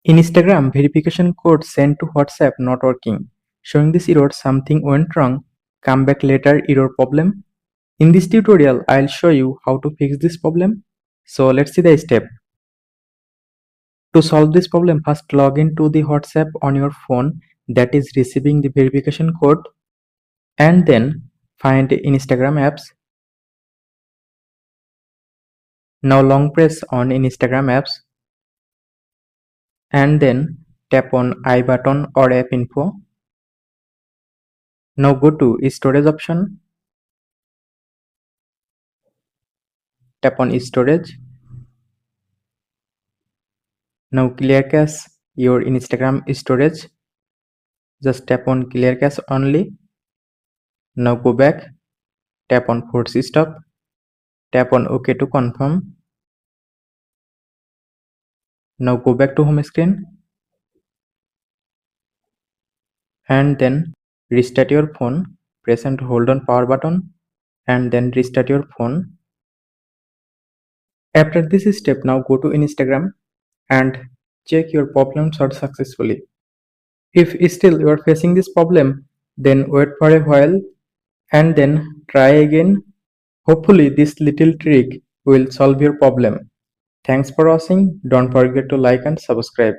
In Instagram, verification code sent to WhatsApp not working. Showing this error, something went wrong. Come back later, error problem. In this tutorial, I'll show you how to fix this problem. So let's see the step. To solve this problem, first log into the WhatsApp on your phone that is receiving the verification code, and then find Instagram apps. Now long press on Instagram apps and then tap on I button or app info. Now go to storage option, tap on storage. Now clear cache your Instagram storage. Just tap on clear cache only. Now go back, tap on force stop, tap on OK to confirm. Now go back to home screen and then restart your phone. Press and hold on power button and then restart your phone. After this step, now go to Instagram and check your problem solved successfully. If still you are facing this problem, then wait for a while and then try again. Hopefully this little trick will solve your problem. Thanks for watching. Don't forget to like and subscribe.